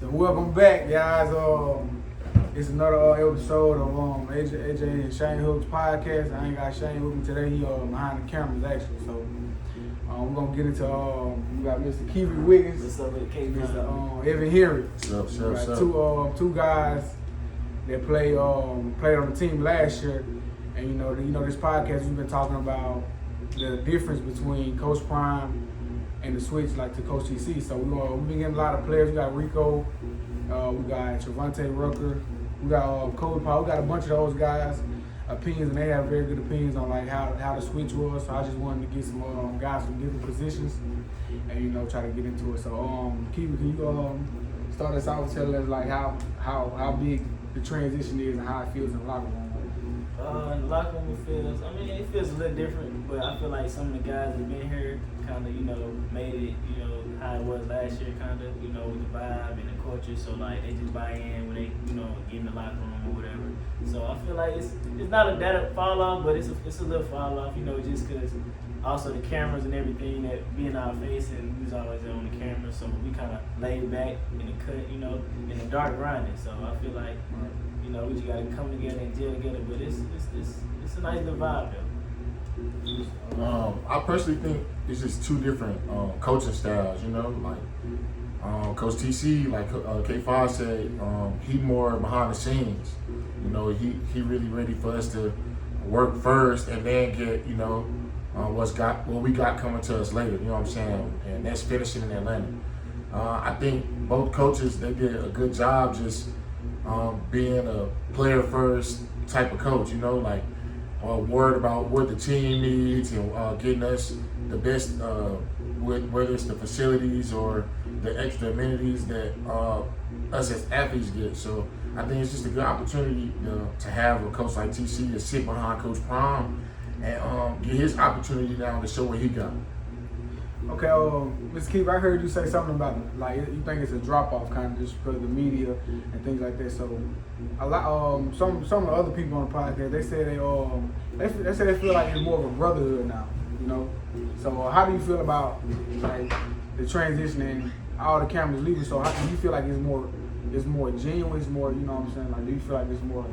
So welcome back, guys. It's another episode of AJ and Shane Hooks podcast. I ain't got Shane with me today. He behind the cameras actually. So we're gonna get into we got Mr. Keefe Wiggins, What's up with K Mr. Evan Henry. What's up? We got two guys that played on the team last year, and you know this podcast we've been talking about the difference between Coach Prime and the switch like to Coach TC. So we've been getting a lot of players. We got Rico, we got Trevante Rucker, we got Kobe Paul. We got a bunch of those guys' opinions, and they have very good opinions on like how the switch was. So I just wanted to get some guys from different positions, and try to get into it. So Keith, can you start us off telling us like how big the transition is and how it feels in the locker room? In the locker room, it feels a little different, but I feel like some of the guys that have been here kind of, made it, how it was last year, with the vibe and the culture. So, like, they just buy in when they, get in the locker room or whatever. So, I feel like it's not a fall off, but it's a little fall off, just because also the cameras and everything that be in our face, and we was always there on the camera, so we kind of laid back in the cut, in the dark grinding. So, I feel like, we just gotta come together and deal together, but it's a nice little vibe though. I personally think it's just two different coaching styles. Coach TC, like K5 said, he more behind the scenes. He really ready for us to work first and then get what we got coming to us later. You know what I'm saying? And that's finishing in Atlanta. I think both coaches, they did a good job just being a player first type of coach, worried about what the team needs and getting us the best, whether it's the facilities or the extra amenities that us as athletes get. So I think it's just a good opportunity to have a coach like TC to sit behind Coach Prime and get his opportunity now to show what he got. Okay, Mr. Keefe, I heard you say something about like you think it's a drop off kind of just because of the media and things like that. So a lot, some of the other people on the podcast, they say they say they feel like it's more of a brotherhood now. So how do you feel about like the transition and all the cameras leaving? So how do you feel like it's more genuine? It's more, what I'm saying? Like, do you feel like it's more,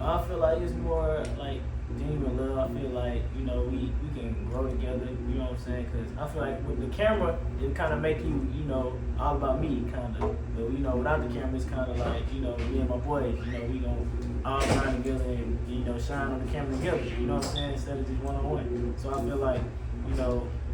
I feel like it's more like genuine love. I feel like, we can grow together, you know what I'm saying? Because I feel like with the camera, it kind of make you, all about me, kind of. But, without the camera, it's kind of like, me and my boys, we going all grind together and, shine on the camera together, you know what I'm saying? Instead of just one-on-one. So I feel like,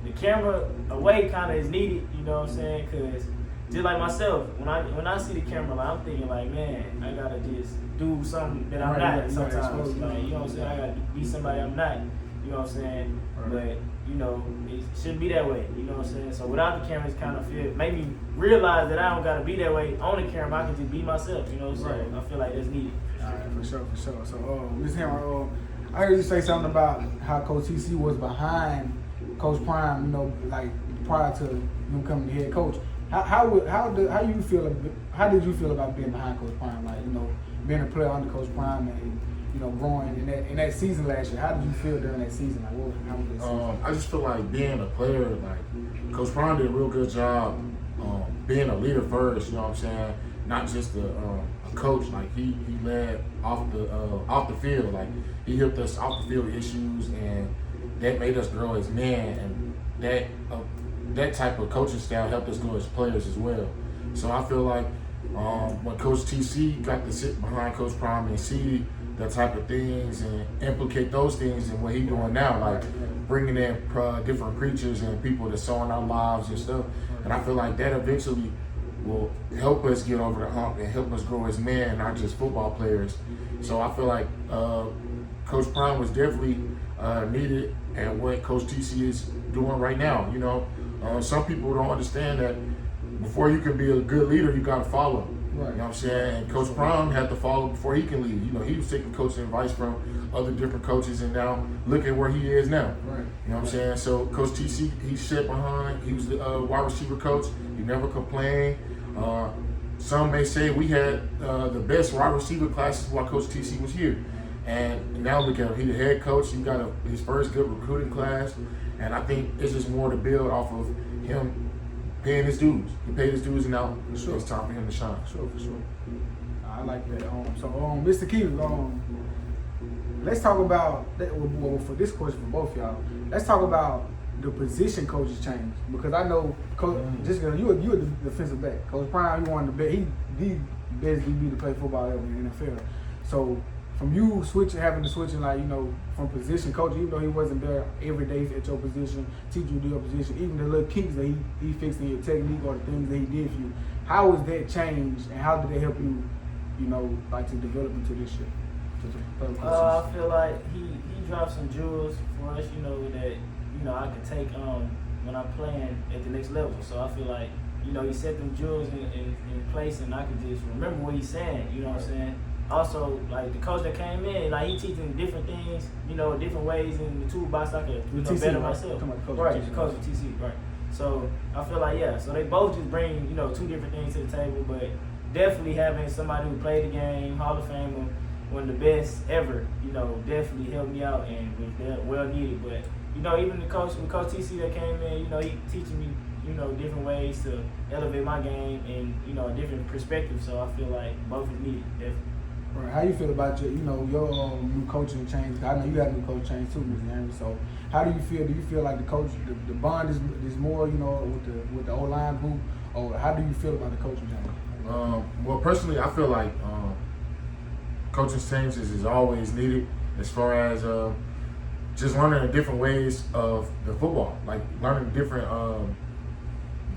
the camera away kind of is needed, you know what I'm saying? Because just like myself, when I see the camera, like, I'm thinking like, man, I gotta just do something that I'm not sometimes. Like, you know what I'm saying? I gotta be somebody I'm not. You know what I'm saying? Right. But it shouldn't be that way. You know what I'm saying? So without the cameras, kind of make me realize that I don't gotta be that way on the camera. I can just be myself. So right. I feel like that's needed. All right, for sure. So, Ms. Hammer, I heard you say something about how Coach TC was behind Coach Prime. Like prior to him coming the head coach. How did you feel about being behind Coach Prime? Like, being a player under Coach Prime and growing in that season last year. How did you feel during that season? Like, how was that season? I just feel like being a player, like Coach Prime did a real good job being a leader first. You know what I'm saying? Not just a coach. Like he led off the field. Like he helped us off the field issues, and that made us grow as men. And that type of coaching style helped us grow as players as well. So I feel like when Coach TC got to sit behind Coach Prime and see that type of things and implicate those things in what he's doing now, like bringing in different preachers and people that's sowing our lives and stuff. And I feel like that eventually will help us get over the hump and help us grow as men, not just football players. So I feel like Coach Prime was definitely needed, and what Coach TC is doing right now. Some people don't understand that before you can be a good leader, you got to follow. Right. You know what I'm saying? And Coach Prime had to follow before he can lead. He was taking coaching advice from other different coaches, and now look at where he is now. Right. You know what I'm saying? So Coach TC, he sat behind. He was the wide receiver coach. He never complained. Some may say we had the best wide receiver classes while Coach TC was here. And now look at him. He's the head coach. He got his first good recruiting class. And I think it's just more to build off of him paying his dues. He paid his dues, and now Sure. it's time for him to shine. For sure. I like that. So, Mr. Keith, let's talk about that. Well, for this question for both y'all, let's talk about the position coaches change, because I know Coach Jessica, you a defensive back. Coach Prime, he wanted the best. He the best DB to play football ever in the NFL. So from you having to switch, like, you know, from position coach, even though he wasn't there every day at your position, teaching you your position, even the little kinks that he fixed in your technique or the things that he did for you, how was that changed, and how did it help you, you know, like to develop into this shit? I feel like he dropped some jewels for us, you know, that, you know, I could take when I'm playing at the next level. So I feel like, you know, he set them jewels in place, and I could just remember what he's saying, you know what I'm saying? Also, like, the coach that came in, like, he teaching different things, you know, different ways in the toolbox I could, you know, better myself. Right, the coach of TC, right. So I feel like, yeah, so they both just bring, you know, two different things to the table, but definitely having somebody who played the game, Hall of Famer, one of the best ever, you know, definitely helped me out and was well needed. But, you know, even with Coach TC that came in, you know, he teaching me, you know, different ways to elevate my game and, you know, a different perspective. So I feel like both is needed, definitely. Right. How you feel about your new coaching change? I know you had a new coach change too, Mr. Henry. So how do you feel? Do you feel like the bond is more, you know, with the O-line group, or how do you feel about the coaching change? Well, personally, I feel like coaching changes is always needed, as far as just learning the different ways of the football, like learning different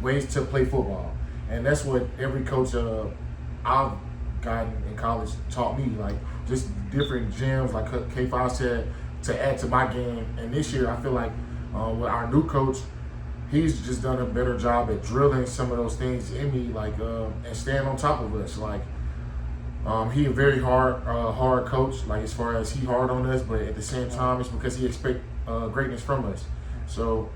ways to play football, and that's what every coach I've gotten in college taught me, like just different gems, like K5 said, to add to my game. And this year, I feel like with our new coach, he's just done a better job at drilling some of those things in me, like and staying on top of us. Like he a very hard coach, like as far as he hard on us, but at the same time, it's because he expect greatness from us. So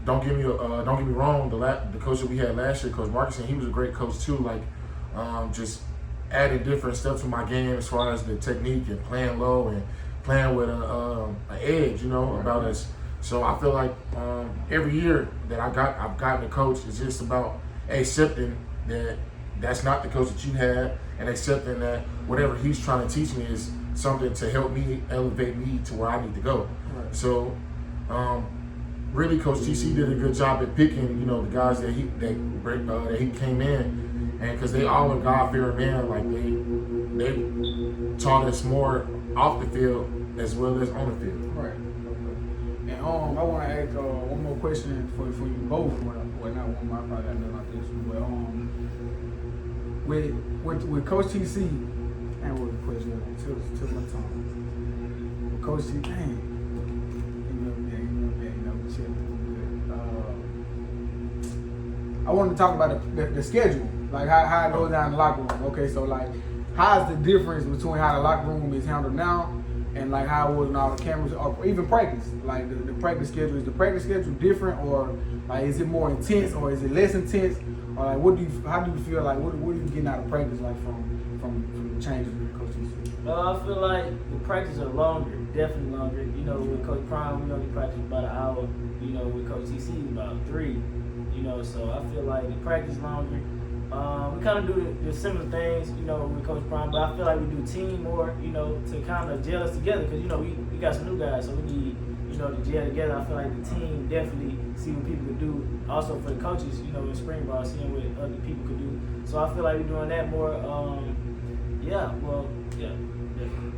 don't get me wrong, the coach that we had last year, Coach Markinson, he was a great coach too. Like just adding different stuff to my game as far as the technique and playing low and playing with an edge, you know, about us. So I feel like every year that I've gotten a coach, it's just about accepting that that's not the coach that you had, and accepting that whatever he's trying to teach me is something to help me elevate me to where I need to go. Right. So really, Coach TC did a good job at picking, you know, the guys that he came in. And because they all are God-fearing men, like they taught us more off the field as well as on the field. Right. And I want to ask one more question for you both. Well, not one more. I probably got nothing like this. But with Coach TC, and what the question took my time. With Coach TC, dang, I want to talk about the schedule. Like how it goes down in the locker room. Okay, so like, how's the difference between how the locker room is handled now and like how it was when all the cameras, or even practice? Like the practice schedule, is the practice schedule different, or like is it more intense, or is it less intense, or like how do you feel like what are you getting out of practice, like from the changes with Coach TC? I feel like the practices are longer, definitely longer. You know, with Coach Prime, we only practice about an hour. You know, with Coach TC, about 3. You know, so I feel like the practice is longer. We kind of do the similar things, you know, with Coach Prime, but I feel like we do team more, you know, to kind of gel us together, because, you know, we got some new guys, so we need, you know, to gel together. I feel like the team definitely see what people could do. Also for the coaches, you know, in spring ball, seeing what other people could do. So I feel like we're doing that more. Definitely.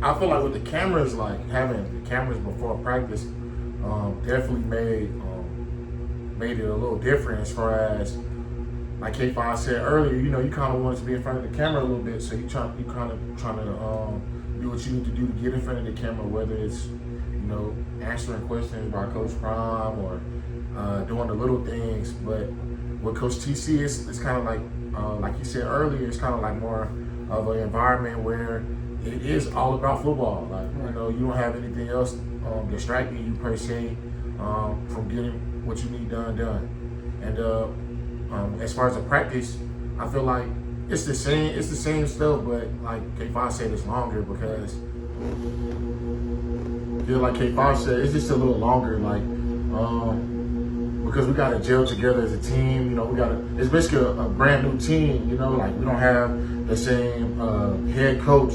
I feel like with the cameras, like having the cameras before practice, definitely made it a little different, as far as, like K5 said earlier, you know, you kind of wanted to be in front of the camera a little bit, so you kind of trying to do what you need to do to get in front of the camera, whether it's, you know, answering questions by Coach Prime or doing the little things. But with Coach TC, it's kind of like you said earlier, it's kind of like more of an environment where it is all about football. Like, you know, you don't have anything else distracting you per se from getting what you need done. And as far as the practice, I feel like it's the same stuff, but like K5 said, it's longer, because like K5 said, it's just a little longer. Like because we got to gel together as a team. You know, it's basically a brand new team. You know, like we don't have the same head coach,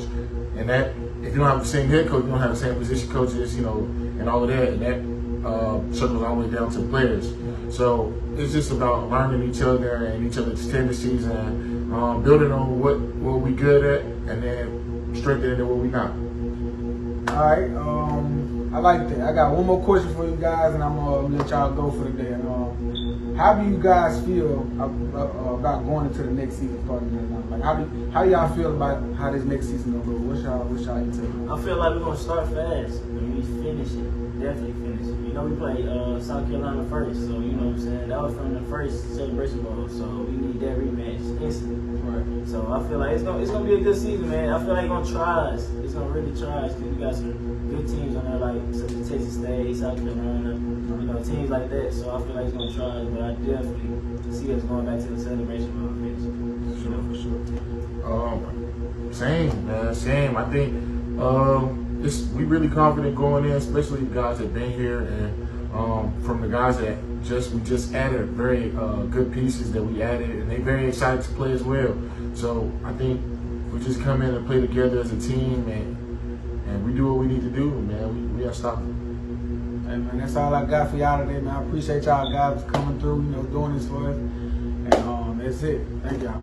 and that if you don't have the same head coach, you don't have the same position coaches. You know, and all of that, and that circles all the way down to the players. So it's just about learning each other and each other's tendencies and building on what we good at, and then strengthening what we not. All right, I like that. I got one more question for you guys, and I'm gonna let y'all go for the day. How do you guys feel about going into the next season starting right now? Like, how do y'all feel about how this next season gonna go? What's y'all take? I feel like we're gonna start fast and we finish it. Definitely finish it. You know, we played South Carolina first, so you know what I'm saying. That was from the first Celebration Bowl, so we need that rematch instantly. Right. So I feel like it's gonna be a good season, man. I feel like it's gonna try us. It's gonna really try us because we got some good teams on there, like such as Texas State, South Carolina, you know, teams like that. So I feel like it's gonna try us, but I definitely see us going back to the Celebration Bowl finish. You know, for sure. Same, man. Same. I think we really confident going in, especially the guys that been here and from the guys that we just added very good pieces that we added, and they very excited to play as well. So I think we just come in and play together as a team, and we do what we need to do, man. We unstoppable. Hey man, that's all I got for y'all today, man. I appreciate y'all guys coming through, you know, doing this for us, and that's it. Thank y'all.